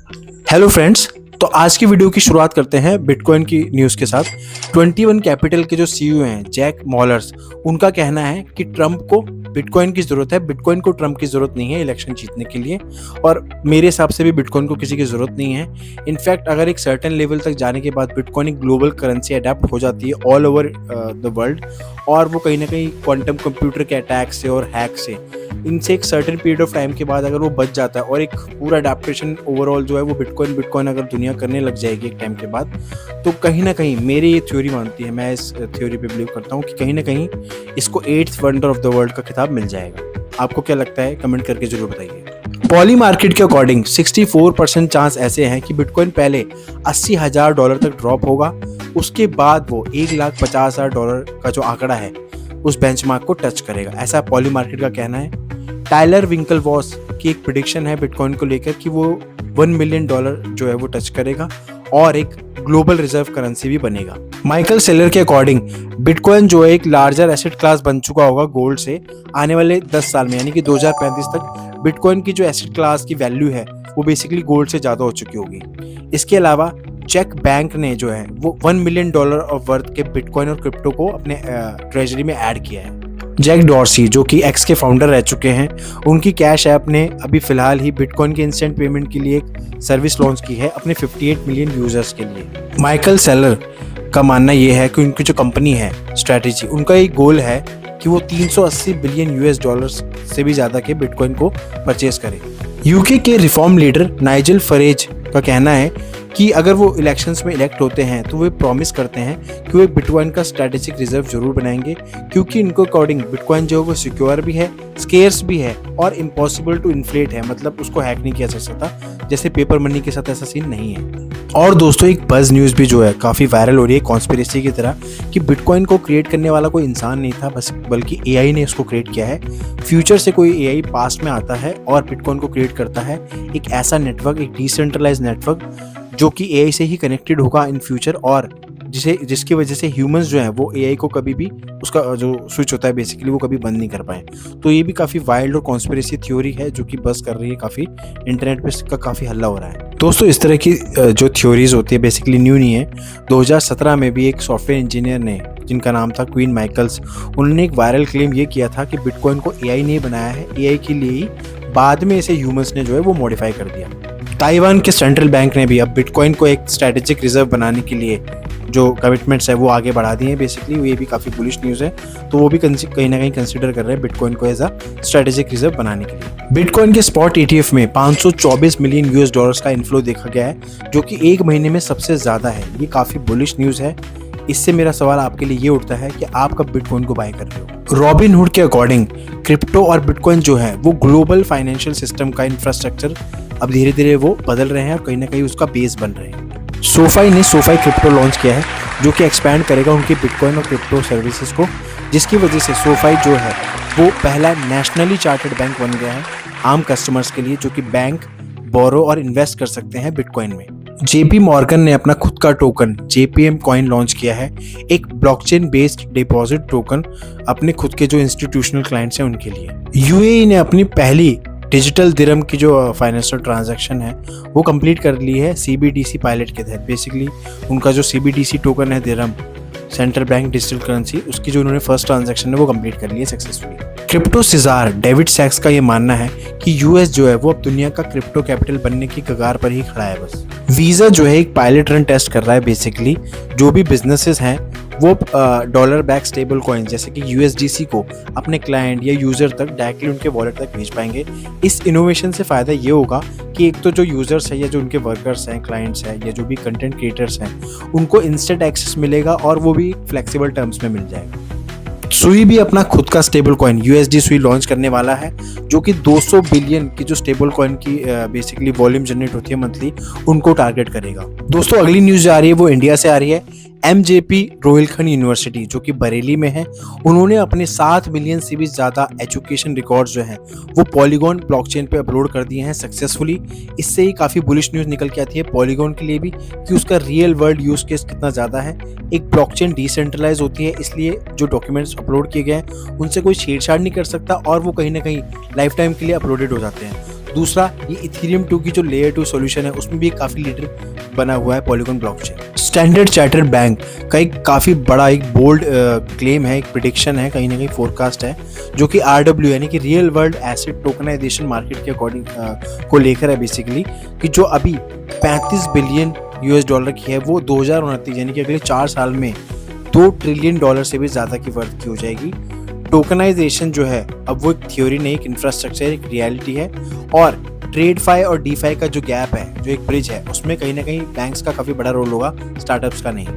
Hello friends. तो आज की वीडियो की शुरुआत करते हैं बिटकॉइन की न्यूज़ के साथ। 21 कैपिटल के जो सीईओ हैं जैक मॉलर्स, उनका कहना है कि ट्रंप को बिटकॉइन की ज़रूरत है, बिटकॉइन को ट्रंप की ज़रूरत नहीं है इलेक्शन जीतने के लिए। और मेरे हिसाब से भी बिटकॉइन को किसी की ज़रूरत नहीं है। इनफैक्ट अगर एक सर्टेन लेवल तक जाने के बाद बिटकॉइन एक ग्लोबल करेंसी अडेप्ट हो जाती है ऑल ओवर द वर्ल्ड, और वो कहीं ना कहीं क्वांटम कंप्यूटर के अटैक से और हैक से, इनसे एक सर्टेन पीरियड ऑफ टाइम के बाद अगर वो बच जाता है और एक पूरा अडेप्टेशन ओवरऑल जो है वो बिटकॉइन अगर दुनिया करने लग जाएगी एक टाइम के बाद, तो कहीं ना कहीं मेरी ये थ्योरी मानती है, मैं इस थ्योरी पे बिलीव करता हूँ कि कहीं ना कहीं इसको 8th wonder of the world का खिताब मिल जाएगा। आपको क्या लगता है? कमेंट करके जरूर बताइए। पॉली मार्केट के अकॉर्डिंग 64% चांस ऐसे हैं कि बिटकॉइन पहले $80,000 तक ड्रॉप होगा, उसके बाद वो $1,50,000 का जो आंकड़ा है उस बेंचमार्क को टच करेगा, ऐसा पॉली मार्केट का कहना है। टाइलर विंकलवॉस की एक प्रेडिक्शन है बिटकॉइन को लेकर कि वो $1 मिलियन जो है वो टच करेगा और एक ग्लोबल रिजर्व करेंसी भी बनेगा। माइकल सेलर के अकॉर्डिंग बिटकॉइन जो है एक लार्जर एसेट क्लास बन चुका होगा गोल्ड से आने वाले 10 साल में, यानी कि 2035 तक बिटकॉइन की जो एसेट क्लास की वैल्यू है वो बेसिकली गोल्ड से ज़्यादा हो चुकी होगी। इसके अलावा चेक बैंक ने जो है वो $1 मिलियन ऑफ वर्थ के बिटकॉइन और क्रिप्टो को अपने ट्रेजरी में ऐड किया है। जैक डॉर्सी जो कि एक्स के फाउंडर रह चुके हैं, उनकी कैश ऐप ने अभी फिलहाल ही बिटकॉइन के इंस्टेंट पेमेंट के लिए एक सर्विस लॉन्च की है अपने 58 मिलियन यूजर्स के लिए। माइकल सेलर का मानना यह है कि उनकी जो कंपनी है स्ट्रैटेजी, उनका एक गोल है कि वो $380 बिलियन से भी ज़्यादा के बिटकॉइन को परचेज करें। यूके के रिफॉर्म लीडर नाइजल फरेज का कहना है कि अगर वो इलेक्शंस में इलेक्ट होते हैं तो वे प्रॉमिस करते हैं कि वो एक बिटकॉइन का स्ट्रैटेजिक रिजर्व जरूर बनाएंगे, क्योंकि इनको अकॉर्डिंग बिटकॉइन जो है वो सिक्योर भी है, स्केर्स भी है और इम्पॉसिबल टू इन्फ्लेट है, मतलब उसको हैक नहीं किया जा सकता, जैसे पेपर मनी के साथ ऐसा सीन नहीं है। और दोस्तों एक बज़ न्यूज़ भी जो है काफ़ी वायरल हो रही है कॉन्स्पिरेसी की तरह, कि बिटकॉइन को क्रिएट करने वाला कोई इंसान नहीं था बस, बल्कि एआई ने इसको क्रिएट किया है। फ्यूचर से कोई एआई पास्ट में आता है और बिटकॉइन को क्रिएट करता है, एक ऐसा नेटवर्क, एक डिसेंट्रलाइज नेटवर्क जो कि एआई से ही कनेक्टेड होगा इन फ्यूचर, और जिसकी वजह से ह्यूमंस जो हैं वो एआई को कभी भी उसका जो स्विच होता है बेसिकली वो कभी बंद नहीं कर पाए। तो ये भी काफ़ी वाइल्ड और कॉन्स्पिरेसी थ्योरी है जो कि बस कर रही है, काफ़ी इंटरनेट पे इसका काफ़ी हल्ला हो रहा है। दोस्तों इस तरह की जो थ्योरीज होती है बेसिकली न्यू नहीं है। 2017 में भी एक सॉफ्टवेयर इंजीनियर ने, जिनका नाम था क्वीन माइकल्स, उन्होंने एक वायरल क्लेम ये किया था कि बिटकॉइन को एआई ने बनाया है, एआई के लिए ही, बाद में इसे ह्यूमंस ने जो है वो मॉडिफाई कर दिया। ताइवान के सेंट्रल बैंक ने भी अब बिटकॉइन को एक स्ट्रैटेजिक रिजर्व बनाने के लिए जो कमिटमेंट्स है वो आगे बढ़ा दिए हैं बेसिकली। ये भी काफ़ी बुलिश न्यूज़ है, तो वो भी कहीं ना कहीं कंसिडर कर रहे हैं बिटकॉइन को एज अ स्ट्रैटेजिक रिजर्व बनाने के लिए। बिटकॉइन के स्पॉट ETF में $524 मिलियन का इन्फ्लो देखा गया है, जो कि एक महीने में सबसे ज़्यादा है। ये काफ़ी बुलिश न्यूज़ है। इससे मेरा सवाल आपके लिए ये उठता है कि आप कब बिटकॉइन को बाय कर रहे हो? रॉबिनहुड के अकॉर्डिंग क्रिप्टो और बिटकॉइन जो है वो ग्लोबल फाइनेंशियल सिस्टम का इंफ्रास्ट्रक्चर अब धीरे धीरे वो बदल रहे हैं और कहीं ना कहीं उसका बेस बन रहे हैं। सोफाई ने सोफाई क्रिप्टो लॉन्च किया है जो कि एक्सपैंड करेगा उनकी बिटकॉइन और क्रिप्टो सर्विसेज को, जिसकी वजह से सोफाई जो है वो पहला नेशनली चार्टर्ड बैंक बन गया है आम कस्टमर्स के लिए, जो कि बैंक बोरो और इन्वेस्ट कर सकते हैं बिटकॉइन में। JP मॉर्गन ने अपना खुद का टोकन JPM कॉइन लॉन्च किया है, एक ब्लॉकचेन बेस्ड डिपॉजिट टोकन अपने खुद के जो इंस्टीट्यूशनल क्लाइंट्स हैं उनके लिए। UAE ने अपनी पहली डिजिटल दिरहम की जो फाइनेंशियल ट्रांजैक्शन है वो कंप्लीट कर ली है CBDC पायलट के तहत। बेसिकली उनका जो CBDC टोकन है दिरहम, सेंट्रल बैंक डिजिटल करेंसी, उसकी जो उन्होंने फर्स्ट ट्रांजैक्शन है वो कंप्लीट कर ली है सक्सेसफुली। क्रिप्टो सिजार डेविड सैक्स का ये मानना है कि US जो है वो अब दुनिया का क्रिप्टो कैपिटल बनने की कगार पर ही खड़ा है बस। वीज़ा जो है एक पायलट रन टेस्ट कर रहा है बेसिकली, जो भी बिजनेसेस हैं वो डॉलर बैक स्टेबल कॉइन जैसे कि USDC को अपने क्लाइंट या यूज़र तक डायरेक्टली उनके वॉलेट तक भेज पाएंगे। इस इनोवेशन से फ़ायदा ये होगा कि एक तो जो यूज़र्स हैं या जो उनके वर्कर्स हैं, क्लाइंट्स हैं या जो भी कंटेंट क्रिएटर्स हैं, उनको इंस्टेंट एक्सेस मिलेगा और वो भी फ्लेक्सिबल टर्म्स में मिल जाएगा। सुई भी अपना खुद का स्टेबल कॉइन USD सुई लॉन्च करने वाला है, जो कि 200 बिलियन की जो स्टेबल कॉइन की बेसिकली वॉल्यूम जनरेट होती है मंथली, उनको टारगेट करेगा। दोस्तों अगली न्यूज़ आ रही है वो इंडिया से आ रही है। MJP रोहिलखंड यूनिवर्सिटी जो कि बरेली में है, उन्होंने अपने 7 मिलियन से भी ज़्यादा एजुकेशन रिकॉर्ड्स जो हैं वो पॉलीगॉन ब्लॉकचेन पे अपलोड कर दिए हैं सक्सेसफुली। इससे ही काफ़ी बुलिश न्यूज़ निकल के आती है पॉलीगॉन के लिए भी कि उसका रियल वर्ल्ड यूज़ केस कितना ज़्यादा है। एक ब्लॉकचेन डिसेंट्रलाइज होती है, इसलिए जो डॉक्यूमेंट्स अपलोड किए गए हैं उनसे कोई छेड़छाड़ नहीं कर सकता और वो कहीं ना कहीं लाइफ टाइम के लिए अपलोडेड हो जाते हैं। दूसरा ये इथेरियम 2 की जो लेयर 2 सॉल्यूशन है उसमें भी काफ़ी लीडर बना हुआ है polygon blockchain. Standard chartered bank का एक काफ़ी बड़ा एक बोल्ड क्लेम है, एक प्रिडिक्शन है, कहीं ना कहीं फोरकास्ट है, जो कि RW यानी कि real world asset tokenization market के अकॉर्डिंग को लेकर है बेसिकली, कि जो अभी 35 बिलियन US डॉलर की है वो 2029 यानी कि अगले 4 साल में $2 ट्रिलियन से भी ज़्यादा की वर्थ की हो जाएगी। टोकनाइजेशन जो है अब वो एक थ्योरी नहीं, एक इंफ्रास्ट्रक्चर, एक रियलिटी है। और ट्रेडफाई और डीफाई का जो गैप है, जो एक ब्रिज है, उसमें कहीं ना कहीं बैंक्स का काफ़ी बड़ा रोल होगा, स्टार्टअप्स का नहीं।